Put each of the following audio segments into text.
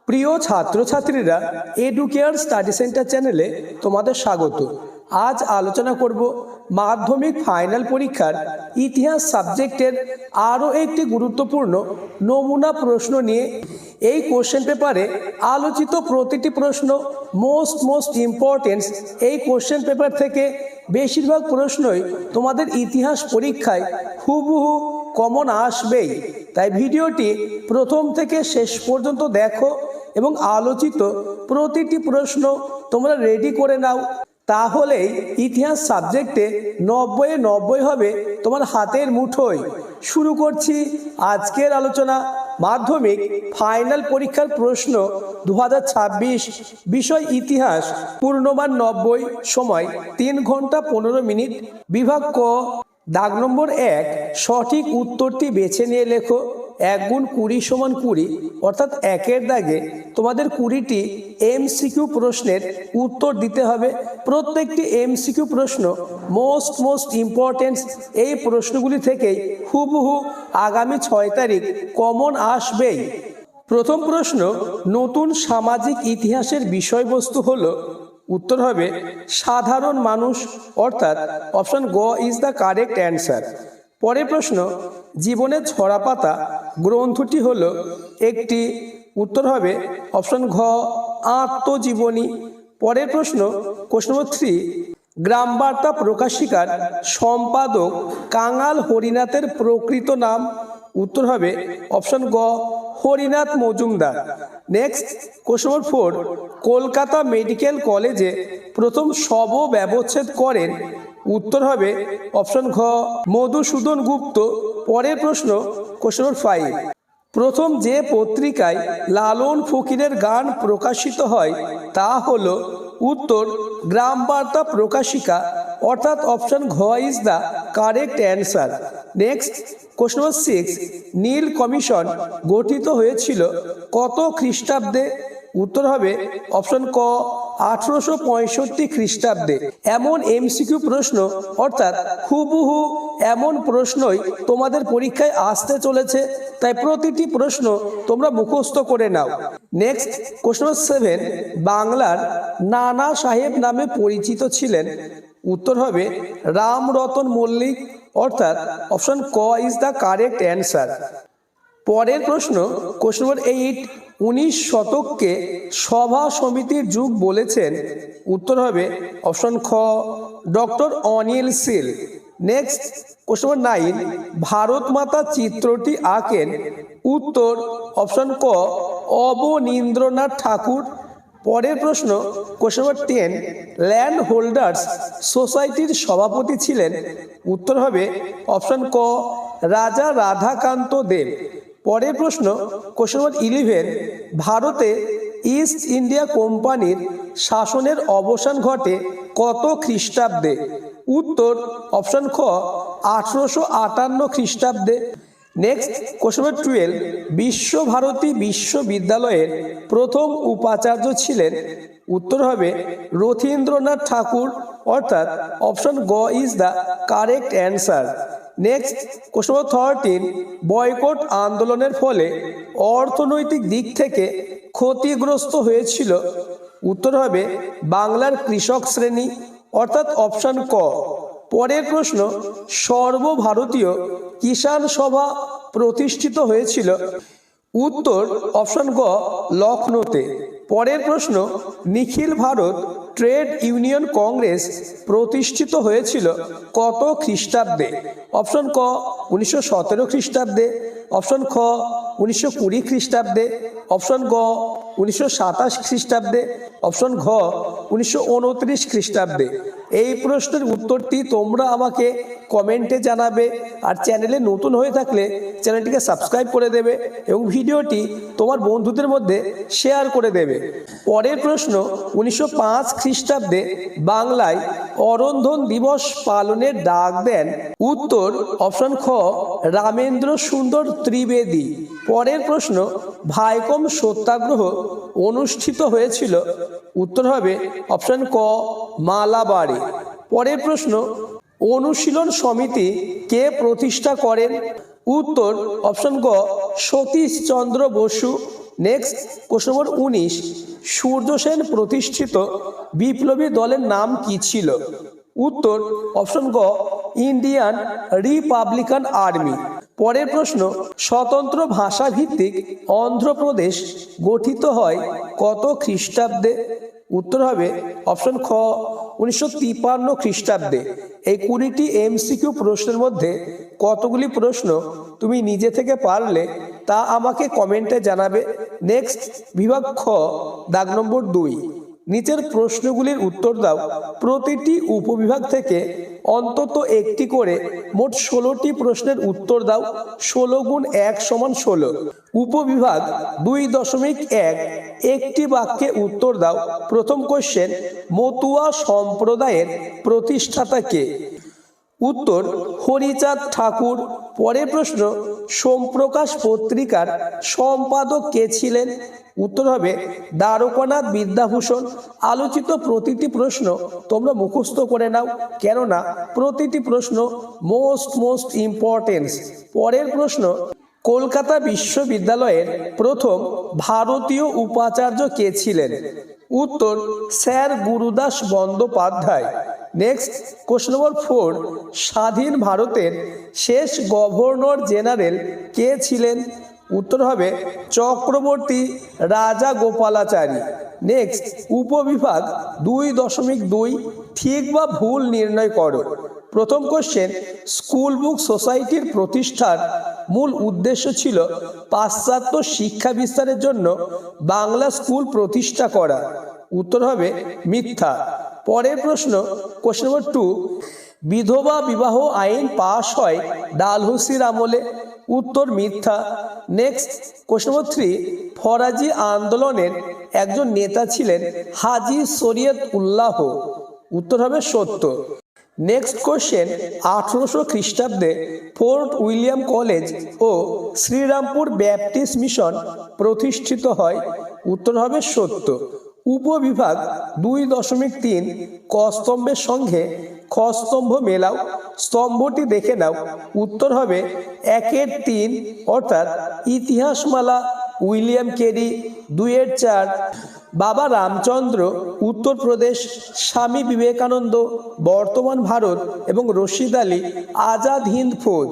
প্রিয় ছাত্রছাত্রীরা, educare study centre চ্যানেলে তোমাদের স্বাগত। আজ আলোচনা করব মাধ্যমিক ফাইনাল পরীক্ষার ইতিহাস সাবজেক্টের আরও একটি গুরুত্বপূর্ণ নমুনা প্রশ্ন নিয়ে। এই কোশ্চেন পেপারে আলোচিত প্রতিটি প্রশ্ন মোস্ট ইম্পর্টেন্স। এই কোশ্চেন পেপার থেকে বেশিরভাগ প্রশ্নই তোমাদের ইতিহাস পরীক্ষায় হুবহু কমন আসবেই। তাই ভিডিওটি প্রথম থেকে শেষ পর্যন্ত দেখো এবং আলোচিত প্রতিটি প্রশ্ন তোমরা রেডি করে নাও, তাহলেই ইতিহাস সাবজেক্টে 90-90 হবে তোমার হাতের মুঠোয়। শুরু করছি আজকের আলোচনা। মাধ্যমিক ফাইনাল পরীক্ষার প্রশ্ন 2026, বিষয় ইতিহাস, পূর্ণমান 90, সময় 3 ঘন্টা 15 মিনিট। বিভাগ ক, দাগ নম্বর 1, সঠিক উত্তরটি বেছে নিয়ে লেখো। 1 গুণ 20 সমান 20, অর্থাৎ 1-এর দাগে তোমাদের 20টি MCQ প্রশ্নের উত্তর দিতে হবে। প্রত্যেকটি MCQ প্রশ্ন মোস্ট ইম্পর্টেন্স। এই প্রশ্নগুলি থেকেই হুবহু আগামী 6 তারিখ কমন আসবেই। প্রথম প্রশ্ন, নতুন সামাজিক ইতিহাসের বিষয়বস্তু হলো, উত্তর হবে সাধারণ মানুষ, অর্থাৎ অপশন গ ইজ দ্য কারেক্ট অ্যান্সার। পরের প্রশ্ন, জীবনের ছড়াপাতা গ্রন্থটি হলো একটি, উত্তর হবে অপশন ঘ আত্মজীবনী। পরের প্রশ্ন, কোশ্চেন নম্বর 3, গ্রাম বার্তা প্রকাশিকার সম্পাদক কাঙাল হরিনাথের প্রকৃত নাম, উত্তর হবে অপশন গ হরিনাথ মজুমদার। নেক্সট, কোশ্চেন নম্বর 4, কলকাতা মেডিকেল কলেজে প্রথম শব ব্যবচ্ছেদ করেন, উত্তর হবে অপশন ঘ মধুসূদন গুপ্ত। পরের প্রশ্ন, কোশ্চেন নম্বর 5, প্রথম যে পত্রিকায় লালন ফকিরের গান প্রকাশিত হয় তা হলো, উত্তর গ্রাম বার্তা প্রকাশিকা, অর্থাৎ অপশন ঘ is the correct answer. Next, question number 6, নীল কমিশন গঠিত হয়েছিল কত খ্রিস্টাব্দে, উত্তর হবে অপশন ক 1865 খ্রিস্টাব্দে। এমন MCQ প্রশ্ন, অর্থাৎ হুবহু এমন প্রশ্নই তোমাদের পরীক্ষায় আসতে চলেছে, তাই প্রতিটি প্রশ্ন তোমরা মুখস্থ করে নাও। নেক্সট, কোশ্চেন নম্বর 7, বাংলার নানা সাহেব নামে পরিচিত ছিলেন, উত্তর হবে রামরতন মল্লিক, অর্থাৎ অপশন ক ইজ দ্য কারেক্ট অ্যান্সার। পরের প্রশ্ন, কোশ্চেন নম্বর 8, 19 শতককে সভা সমিতির যুগ বলেছেন, উত্তর হবে অপশন খ ডক্টর অনিল শীল। নেক্সট, কোশ্চেন নম্বর 9, ভারত মাতা চিত্রটি আঁকেন, উত্তর অপশন ক অবনীন্দ্রনাথ ঠাকুর। পরের প্রশ্ন, কোশ্চেন নম্বর 10, ল্যান্ড হোল্ডার্স সোসাইটির সভাপতি ছিলেন, উত্তর হবে অপশন ক রাজা রাধাকান্ত দেব। পরের প্রশ্ন, কোশ্চেন নম্বর 11, ভারতে ইস্ট ইন্ডিয়া কোম্পানির শাসনের অবসান ঘটে কত খ্রিস্টাব্দে, উত্তর অপশন খ 1858 খ্রিস্টাব্দে। নেক্সট, কোশ্চেন নম্বর 12, বিশ্বভারতী বিশ্ববিদ্যালয়ের প্রথম উপাচার্য ছিলেন, উত্তর হবে রথীন্দ্রনাথ ঠাকুর, অর্থাৎ অপশন গ is the correct answer. Next, question number 13, boycott আন্দোলনের ফলে অর্থনৈতিক দিক থেকে ক্ষতিগ্রস্ত হয়েছিল, উত্তর হবে বাংলার কৃষক শ্রেণী, অর্থাৎ অপশন ক। পরের প্রশ্ন, সর্বভারতীয় কিষাণ সভা প্রতিষ্ঠিত হয়েছিল, উত্তর অপশন গ লখনৌতে। পরের প্রশ্ন, নিখিল ভারত ট্রেড ইউনিয়ন কংগ্রেস প্রতিষ্ঠিত হয়েছিল কত খ্রিস্টাব্দে, অপশন ক 1917 খ্রিস্টাব্দে, অপশন খ 1920 খ্রিস্টাব্দে, অপশন গ 1927 খ্রিস্টাব্দে, অপশন ঘ 1929 খ্রিস্টাব্দে। এই প্রশ্নের উত্তরটি তোমরা আমাকে কমেন্টে জানাবে, আর চ্যানেলে নতুন হয়ে থাকলে চ্যানেলটিকে সাবস্ক্রাইব করে দেবে এবং ভিডিওটি তোমার বন্ধুদের মধ্যে শেয়ার করে দেবে। পরের প্রশ্ন, 1905 খ্রিস্টাব্দে বাংলায় অরন্ধন দিবস পালনের ডাক দেন, উত্তর অপশন খ রামেন্দ্র সুন্দর ত্রিবেদী। পরের প্রশ্ন, ভাইকম সত্যাগ্রহ অনুষ্ঠিত হয়েছিল, উত্তর হবে অপশন ক মালাবারে। পরের প্রশ্ন, অনুশীলন সমিতি কে প্রতিষ্ঠা করেন, উত্তর অপশন গ Satishchandra Basu. Next question number 19, Surya Sen প্রতিষ্ঠিত বিপ্লবী দলের নাম কি ছিল? উত্তর অপশন গ, ইন্ডিয়ান রিপাবলিকান আর্মি। পরের প্রশ্ন, স্বতন্ত্র ভাষা ভিত্তিক অন্ধ্রপ্রদেশ গঠিত হয় কত খ্রিস্টাব্দে? উত্তর হবে অপশন খ, 1953 খ্রিস্টাব্দে। এই 20টি এমসিকিউ প্রশ্নের মধ্যে কতগুলি প্রশ্ন তুমি নিজে থেকে পারলে তা আমাকে কমেন্টে জানাবে। নেক্সট বিভাগ খ, দাগ নম্বর 2, নিচের প্রশ্নগুলির উত্তর দাও। প্রতিটি উপবিভাগ থেকে অন্তত একটি করে মোট 16টি প্রশ্নের উত্তর দাও। 16 গুণ 1 সমান 16। উপবিভাগ 2.1, একটি বাক্যে উত্তর দাও। প্রথম কোশ্চেন, মতুয়া সম্প্রদায়ের প্রতিষ্ঠাতা কে? উত্তর হরিচাঁদ ঠাকুর। পরের প্রশ্ন, সোমপ্রকাশ পত্রিকার সম্পাদক কে ছিলেন? উত্তর হবে দ্বারকানাথ বিদ্যাভূষণ। আলোচিত প্রতিটি প্রশ্ন তোমরা মুখস্থ করে নাও, কেননা প্রতিটি প্রশ্ন মোস্ট ইম্পর্টেন্স। পরের প্রশ্ন, কলকাতা বিশ্ববিদ্যালয়ের প্রথম ভারতীয় উপাচার্য কে ছিলেন? উত্তর sir Gurudas Bandyopadhyay. Next question নম্বর 4, স্বাধীন ভারতের শেষ গভর্নর জেনারেল কে ছিলেন? উত্তর হবে চক্রবর্তী রাজা গোপালাচারী। নেক্সট উপবিভাগ 2.2, ঠিক বা ভুল নির্ণয় করো। প্রথম কোশ্চেন, স্কুল বুক সোসাইটির প্রতিষ্ঠার মূল উদ্দেশ্য ছিল পাশ্চাত্য শিক্ষা বিস্তারের জন্য বাংলা স্কুল প্রতিষ্ঠা করা। উত্তর হবে মিথ্যা। পরের প্রশ্ন, কোশ্চেন নম্বর 2, বিধবা বিবাহ আইন পাশ হয় ডালহৌসির আমলে। উত্তর মিথ্যা। নেক্সট কোশ্চেন নম্বর 3, ফরাজি আন্দোলনের একজন নেতা ছিলেন হাজি শরীয়ত উল্লাহ। উত্তর হবে সত্য। নেক্সট কোশ্চেন, 1800 খ্রিস্টাব্দে ফোর্ট উইলিয়াম কলেজ ও শ্রীরামপুর ব্যাপটিস্ট মিশন প্রতিষ্ঠিত হয়। উত্তর হবে সত্য। উপবিভাগ 2.3, ক স্তম্ভের সঙ্গে খ স্তম্ভ মেলাও। স্তম্ভটি দেখে নাও। উত্তর হবে 1-3, অর্থাৎ ইতিহাসমালা উইলিয়াম কেরি। 2-4, বাবা রামচন্দ্র উত্তরপ্রদেশ, স্বামী বিবেকানন্দ বর্তমান ভারত এবং রশিদ আলী আজাদ হিন্দ ফৌজ।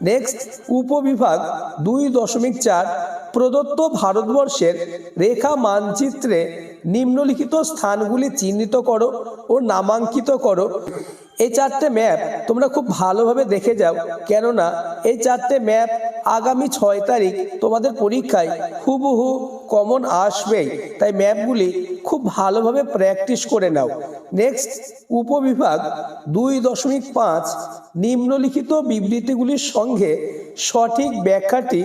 নেক্সট উপবিভাগ 2.4, প্রদত্ত ভারতবর্ষের রেখা মানচিত্রে নিম্নলিখিত স্থানগুলি চিহ্নিত করো ও নামাঙ্কিত করো। এই 4টে ম্যাপ তোমরা খুব ভালোভাবে দেখে যাও, কেননা এই 4টে ম্যাপ আগামী 6 তারিখ তোমাদের পরীক্ষায় হুবহু কমন আসবেই, তাই ম্যাপগুলি খুব ভালোভাবে প্র্যাকটিস করে নাও। নেক্সট উপবিভাগ 2.5, নিম্নলিখিত বিবৃতিগুলির সঙ্গে সঠিক ব্যাখ্যাটি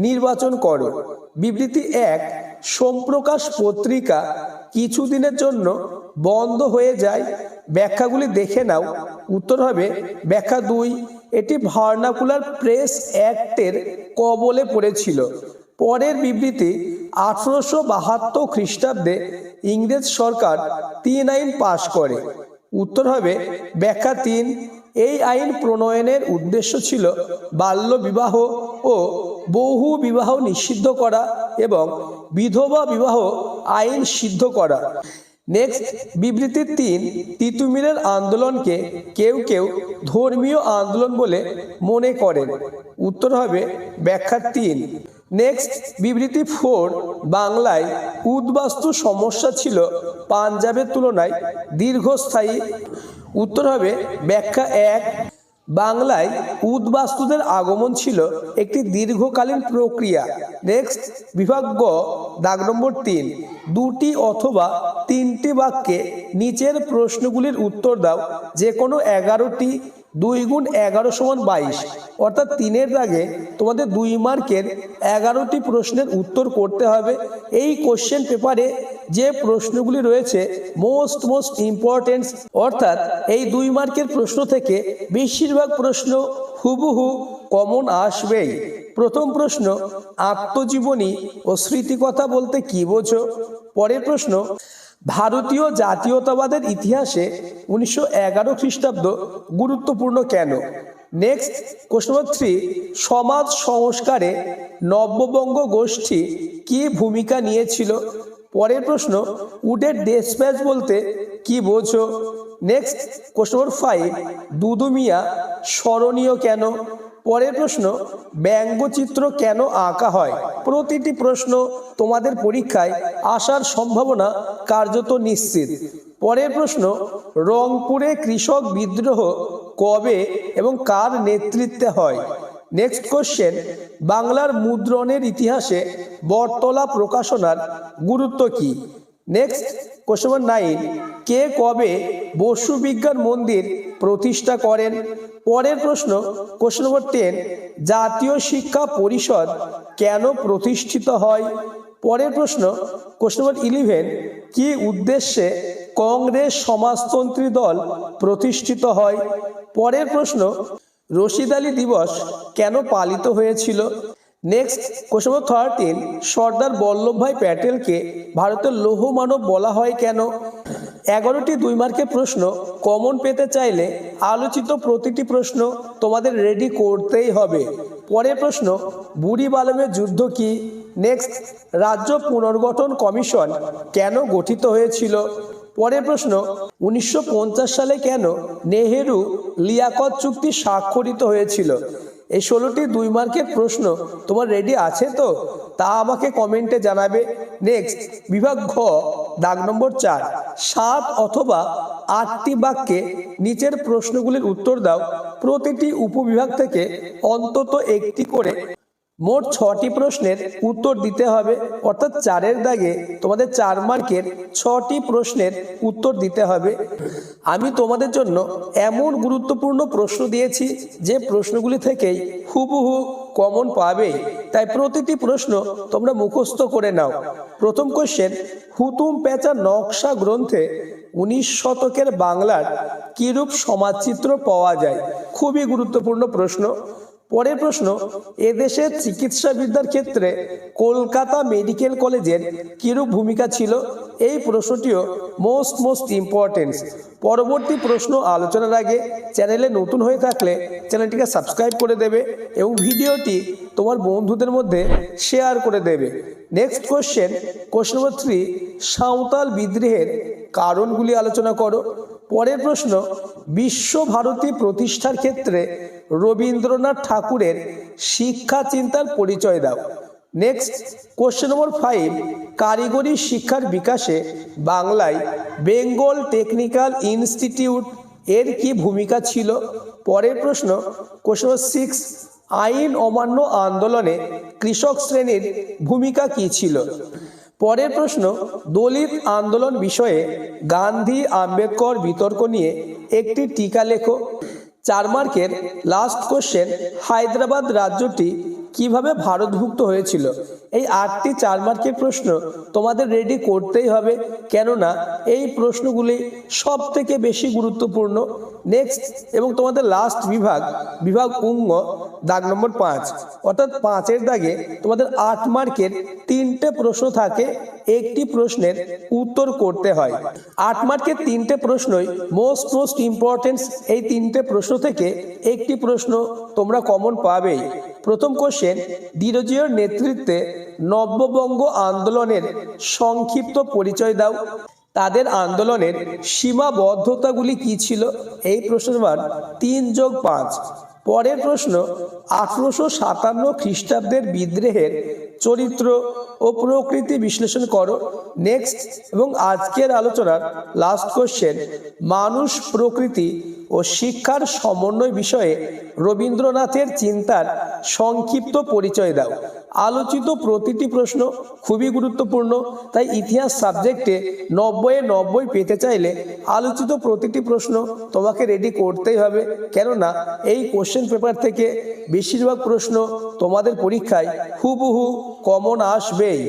নির্বাচন করো। বিবৃতি 1, সোমপ্রকাশ পত্রিকা কিছুদিনের জন্য বন্ধ হয়ে যায়। ব্যাখ্যাগুলি দেখে নাও। উত্তর হবে ব্যাখ্যা 2, এটি ভার্নাকুলার প্রেস অ্যাক্টের কবলে পড়েছিল। পরের বিবৃতি, 1872 খ্রিস্টাব্দে ইংরেজ সরকার 3 আইন পাশ করে। উত্তর হবে ব্যাখ্যা 3, এই আইন প্রণয়নের উদ্দেশ্য ছিল বাল্য বিবাহ ও বহু বিবাহ নিষিদ্ধ করা এবং বিধবা বিবাহ আইন সিদ্ধ করা। নেক্সট বিবৃতি 3, তিতুমিরের আন্দোলনকে কেউ কেউ ধর্মীয় আন্দোলন বলে মনে করেন। উত্তর হবে ব্যাখ্যা 3। নেক্সট বিবৃতি 4, বাংলায় উদ্বাস্তু সমস্যা ছিল পাঞ্জাবের তুলনায় দীর্ঘস্থায়ী। উত্তর হবে ব্যাখ্যা 1, বাংলায় উদ্বাস্তুদের আগমন ছিল একটি দীর্ঘকালীন প্রক্রিয়া। নেক্সট বিভাগ গ, দাগ নম্বর 3, 2টি অথবা 3টি বাক্যে নিচের প্রশ্নগুলির উত্তর দাও। যে কোনো 11টি। 2 গুণ 11 সমান 22, অর্থাৎ 3-এর দাগে তোমাদের 2 মার্কের 11টি প্রশ্নের উত্তর করতে হবে। এই কোশ্চেন পেপারে যে প্রশ্নগুলি রয়েছে মোস্ট ইম্পর্টেন্ট, অর্থাৎ এই 2 মার্কের প্রশ্ন থেকে বেশিরভাগ প্রশ্ন হুবহু কমন আসবেই। প্রথম প্রশ্ন, আত্মজীবনী ও স্মৃতিকথা বলতে কি বোঝো? পরের প্রশ্ন, ভারতীয় জাতীয়তাবাদের ইতিহাসে 1911 খ্রিস্টাব্দ গুরুত্বপূর্ণ কেন? নেক্সট কোশ্চেন নম্বর 3, সমাজ সংস্কারে নব্যবঙ্গ গোষ্ঠী কি ভূমিকা নিয়েছিল? পরের প্রশ্ন, উডের ডেসপ্যাচ বলতে কি বোঝো? নেক্সট কোশ্চেন নম্বর 5, দুদু মিয়া স্মরণীয় কেন? পরের প্রশ্ন, ব্যঙ্গচিত্র কেন আঁকা হয়? প্রতিটি প্রশ্ন তোমাদের পরীক্ষায় আসার সম্ভাবনা কার্যত নিশ্চিত। পরের প্রশ্ন, রংপুরে কৃষক বিদ্রোহ কবে এবং কার নেতৃত্বে হয়? নেক্সট কোশ্চেন, বাংলার মুদ্রণের ইতিহাসে বটতলা প্রকাশনার গুরুত্ব কি? নেক্সট কোশ্চেন নম্বর 9, কে কবে বসু বিজ্ঞান মন্দির প্রতিষ্ঠা করেন? পরের প্রশ্ন কোশ্চেন নম্বর 10, জাতীয় শিক্ষা পরিষদ কেন প্রতিষ্ঠিত হয়? পরের প্রশ্ন কোশ্চেন নম্বর 11, কি উদ্দেশ্যে কংগ্রেস সমাজতন্ত্রী দল প্রতিষ্ঠিত হয়? পরের প্রশ্ন, রশিদ আলী দিবস কেন পালিত হয়েছিল? নেক্সট কোশ্চেন নম্বর 13, সর্দার বল্লভভাই প্যাটেলকে ভারতের লৌহ মানব বলা হয় কেন? 11টি 2 মার্কের প্রশ্ন কমন পেতে চাইলে আলোচিত প্রতিটি প্রশ্ন তোমাদের রেডি করতেই হবে। পরের প্রশ্ন, বুড়ি বালমের যুদ্ধ কি? নেক্সট, রাজ্য পুনর্গঠন কমিশন কেন গঠিত হয়েছিল? পরের প্রশ্ন, 1950 সালে কেন নেহেরু লিয়াকত চুক্তি স্বাক্ষরিত হয়েছিল? এই 16টি 2 মার্কের প্রশ্ন তোমার রেডি আছে তো? তা আমাকে কমেন্টে জানাবে। নেক্সট, বিভাগ ঘ, দাগ নম্বর 4, 7 অথবা 8টি বাক্যে নিচের প্রশ্নগুলির উত্তর দাও। প্রতিটি উপবিভাগ থেকে অন্তত একটি করে মোট 6টি প্রশ্নের উত্তর দিতে হবে, অর্থাৎ 4-এর দাগে তোমাদের 4 মার্কের 6টি প্রশ্নের উত্তর দিতে হবে। আমি তোমাদের জন্য এমন গুরুত্বপূর্ণ প্রশ্ন দিয়েছি যে প্রশ্নগুলি থেকেই হুবহু কমন পাবে, তাই প্রতিটি প্রশ্ন তোমরা মুখস্থ করে নাও। প্রথম কোশ্চেন, হুতুম প্যাঁচা নকশা গ্রন্থে 19 শতকের বাংলার কিরূপ সমাজচিত্র পাওয়া যায়? খুবই গুরুত্বপূর্ণ প্রশ্ন। পরের প্রশ্ন, এদেশের চিকিৎসাবিদ্যার ক্ষেত্রে কলকাতা মেডিকেল কলেজের কিরূপ ভূমিকা ছিল? এই প্রশ্নটিও মোস্ট ইম্পর্টেন্ট। পরবর্তী প্রশ্ন আলোচনার আগে চ্যানেলে নতুন হয়ে থাকলে চ্যানেলটিকে সাবস্ক্রাইব করে দেবে এবং ভিডিওটি তোমার বন্ধুদের মধ্যে শেয়ার করে দেবে। Next question, question number 3, Santhal বিদ্রোহের কারণগুলি আলোচনা করো। পরের প্রশ্ন, বিশ্বভারতী প্রতিষ্ঠার ক্ষেত্রে রবীন্দ্রনাথ ঠাকুরের শিক্ষা চিন্তার পরিচয় দাও। নেক্সট কোশ্চেন নম্বর 5, কারিগরি শিক্ষার বিকাশে বাংলায় বেঙ্গল টেকনিক্যাল ইনস্টিটিউট এর কি ভূমিকা ছিল? পরের প্রশ্ন কোশ্চেন নম্বর 6, আইন অমান্য আন্দোলনে কৃষক শ্রেণীর ভূমিকা কি ছিল? পরের প্রশ্ন, দলিত আন্দোলন বিষয়ে গান্ধী আম্বেদকর বিতর্ক নিয়ে একটি টিকা লেখো। 4 মার্কের লাস্ট কোশ্চেন, হায়দ্রাবাদ রাজ্যটি কিভাবে ভারতভুক্ত হয়েছিল? এই 8টি 4 মার্কের প্রশ্ন তোমাদের রেডি করতেই হবে, কেননা এই প্রশ্নগুলি সব থেকে বেশি গুরুত্বপূর্ণ। নেক্সট এবং তোমাদের লাস্ট বিভাগ অঙ্গ, দাগ নম্বর 5, অর্থাৎ 5-এর দাগে তোমাদের 8 মার্কের 3টে প্রশ্ন থাকে, একটি প্রশ্নের উত্তর করতে হয়। 8 মার্কের 3টে প্রশ্নই মোস্ট ইম্পর্টেন্ট। এই 3টে প্রশ্ন থেকে একটি প্রশ্ন তোমরা কমন পাবেই। প্রথম কোশ্চেন, ডিরোজিওর নেতৃত্বে নব্যবঙ্গ আন্দোলনের সংক্ষিপ্ত পরিচয় দাও। তাদের আন্দোলনের সীমাবদ্ধতাগুলি কি ছিল? এই প্রশ্নের মান 3+5। পরের প্রশ্ন, 1857 খ্রিস্টাব্দের বিদ্রোহের চরিত্র ও প্রকৃতি বিশ্লেষণ করো। নেক্সট এবং আজকের আলোচনার লাস্ট কোশ্চেন, মানুষ, প্রকৃতি ও শিক্ষার সমন্বয় বিষয়ে রবীন্দ্রনাথের চিন্তার সংক্ষিপ্ত পরিচয় দাও। আলোচিত প্রতিটি প্রশ্ন খুবই গুরুত্বপূর্ণ, তাই ইতিহাস সাবজেক্টে 90-এ 90 পেতে চাইলে আলোচিত প্রতিটি প্রশ্ন তোমাকে রেডি করতেই হবে, কেননা এই কোশ্চেন পেপার থেকে বেশিরভাগ প্রশ্ন তোমাদের পরীক্ষায় হুবহু কমন আসবেই।